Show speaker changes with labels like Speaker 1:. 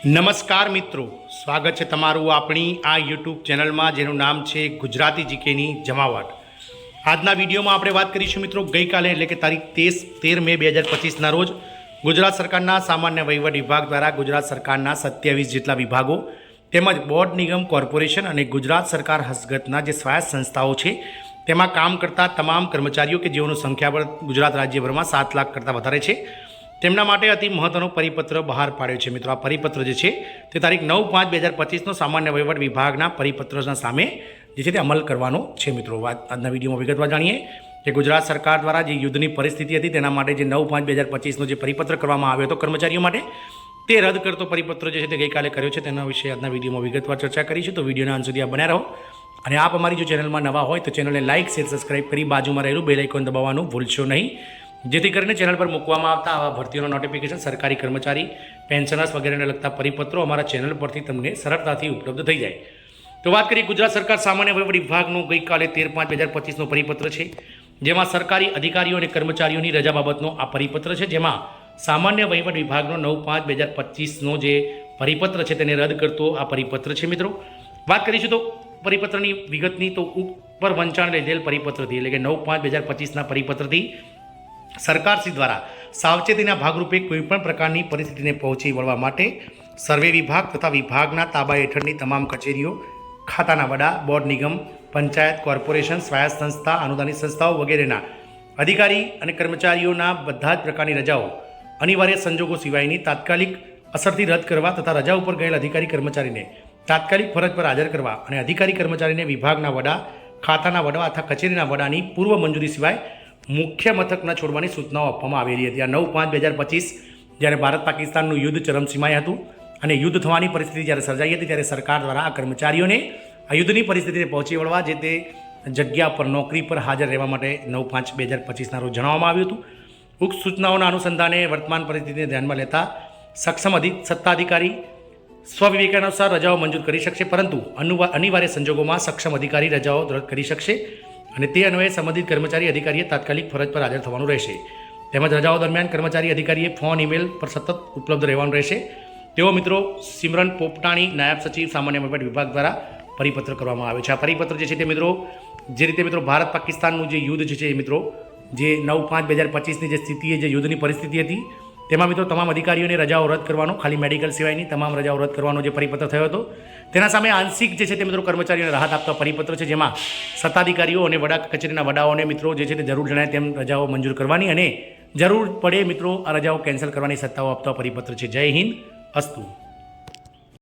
Speaker 1: નમસ્કાર મિત્રો, સ્વાગત છે તમારું આપણી આ યુટ્યુબ ચેનલમાં જેનું નામ છે ગુજરાતી જીકેની જમાવટ। આજના વિડીયોમાં આપણે વાત કરીશું મિત્રો ગઈકાલે એટલે કે તારીખ 13 મે 2025ના રોજ ગુજરાત સરકારના સામાન્ય વહીવટ વિભાગ દ્વારા ગુજરાત સરકારના 27 જેટલા વિભાગો તેમજ બોર્ડ નિગમ કોર્પોરેશન અને ગુજરાત સરકાર હસ્તગતના જે સ્વાયત્ત સંસ્થાઓ છે તેમાં કામ કરતા તમામ કર્મચારીઓ કે જેઓનું સંખ્યાબળ ગુજરાત રાજ્યભરમાં 7 લાખ કરતાં વધારે છે તેમના માટે અતિ મહત્વનો પરિપત્ર બહાર પાડ્યો છે। મિત્રો આ પરિપત્ર જે છે તે તારીખ 9/5/2025નો સામાન્ય વહીવટ વિભાગના પરિપત્રના સામે જે છે તે અમલ કરવાનો છે। મિત્રો આજના વિડીયોમાં વિગતવાર જાણીએ કે ગુજરાત સરકાર દ્વારા જે યુદ્ધની પરિસ્થિતિ હતી તેના માટે જે 9/5/2025નો જે પરિપત્ર કરવામાં આવ્યો હતો કર્મચારીઓ માટે તે રદ કરતો પરિપત્ર જે છે તે ગઈકાલે કર્યો છે તેના વિશે આજના વિડીયોમાં વિગતવાર ચર્ચા કરીશું। તો વિડીયોના અંત સુધી બન્યા રહો અને આપ અમારી જો ચેનલમાં નવા હોય તો ચેનલને લાઇક શેર સબસ્ક્રાઇબ કરી બાજુમાં રહેલું બેલ આઇકોન દબાવવાનું ભૂલશો નહીં, જેથી કરીને ચેનલ પર મૂકવામાં આવતા આવા ભરતીઓના નોટિફિકેશન, સરકારી કર્મચારી, પેન્શનર્સ વગેરેને લગતા પરિપત્રો અમારા ચેનલ પરથી તમને સરળતાથી ઉપલબ્ધ થઈ જાય। તો વાત કરીએ ગુજરાત સરકાર સામાન્ય વહીવટ વિભાગનો ગઈકાલે 13/5/2025નો પરિપત્ર છે, જેમાં સરકારી અધિકારીઓ અને કર્મચારીઓની રજા બાબતનો આ પરિપત્ર છે, જેમાં સામાન્ય વહીવટ વિભાગનો 9/5/2025નો જે પરિપત્ર છે તેને રદ કરતો આ પરિપત્ર છે। મિત્રો વાત કરીશું તો પરિપત્રની વિગતની તો ઉપર વંચાણ લીધેલ પરિપત્રથી એટલે કે 9/5/2025ના પરિપત્રથી સરકારશ્રી દ્વારા સાવચેતીના ભાગરૂપે કોઈપણ પ્રકારની પરિસ્થિતિને પહોંચી વળવા માટે સર્વે વિભાગ તથા વિભાગના તાબા હેઠળની તમામ કચેરીઓ, ખાતાના વડા, બોર્ડ નિગમ, પંચાયત, કોર્પોરેશન, સ્વાયત્ત સંસ્થા, અનુદાનિત સંસ્થાઓ વગેરેના અધિકારી અને કર્મચારીઓના બધા જ પ્રકારની રજાઓ અનિવાર્ય સંજોગો સિવાયની તાત્કાલિક અસરથી રદ કરવા તથા રજા ઉપર ગયેલ અધિકારી કર્મચારીને તાત્કાલિક ફરજ પર હાજર કરવા અને અધિકારી કર્મચારીને વિભાગના વડા, ખાતાના વડા અથવા કચેરીના વડાની પૂર્વ મંજૂરી સિવાય મુખ્ય મથક ન છોડવાની સૂચનાઓ આપવામાં આવેલી હતી। આ 9/5/2025 જ્યારે ભારત પાકિસ્તાનનું યુદ્ધ ચરમસીમાએ હતું અને યુદ્ધ થવાની પરિસ્થિતિ જ્યારે સર્જાઈ હતી ત્યારે સરકાર દ્વારા આ કર્મચારીઓને આ યુદ્ધની પરિસ્થિતિને પહોંચી વળવા જે તે જગ્યા પર નોકરી પર હાજર રહેવા માટે 9/5/2025ના રોજ જણાવવામાં આવ્યું હતું। ઉક્ત સૂચનાઓના અનુસંધાને વર્તમાન પરિસ્થિતિને ધ્યાનમાં લેતા સક્ષમ સત્તાધિકારી સ્વવિવેકાનુસાર રજાઓ મંજૂર કરી શકશે, પરંતુ અનિવાર્ય સંજોગોમાં સક્ષમ અધિકારી રજાઓ રદ કરી શકશે અને તે અન્વયે સંબંધિત કર્મચારી અધિકારીએ તાત્કાલિક ફરજ પર હાજર થવાનું રહેશે। તેમજ રજાઓ દરમિયાન કર્મચારી અધિકારીએ ફોન, ઈમેલ પર સતત ઉપલબ્ધ રહેવાનું રહેશે। તેઓ મિત્રો સિમરન પોપટાણી, નાયબ સચિવ સામાન્ય વહીવટ વિભાગ દ્વારા પરિપત્ર કરવામાં આવે છે। આ પરિપત્ર જે છે તે મિત્રો જે રીતે મિત્રો ભારત પાકિસ્તાનનું જે યુદ્ધ છે મિત્રો જે 9/5/2025ની જે સ્થિતિએ જે યુદ્ધની પરિસ્થિતિ હતી તેમાં મિત્રો તમામ અધિકારીઓને રજાઓ રદ કરવાનો, ખાલી મેડિકલ સિવાયની તમામ રજાઓ રદ કરવાનો જે પરિપત્ર થયો હતો તેના સામે આંશિક જે છે તે મિત્રો કર્મચારીઓને રાહત આપતા પરિપત્ર છે, જેમાં સત્તાધિકારીઓ અને વડા કચેરીના વડાઓને મિત્રો જે છે તે જરૂર જણાય તેમ રજાઓ મંજૂર કરવાની અને જરૂર પડે મિત્રો આ રજાઓ કેન્સલ કરવાની સત્તાઓ આપતા પરિપત્ર છે। જય હિન્દ, અસ્તુ।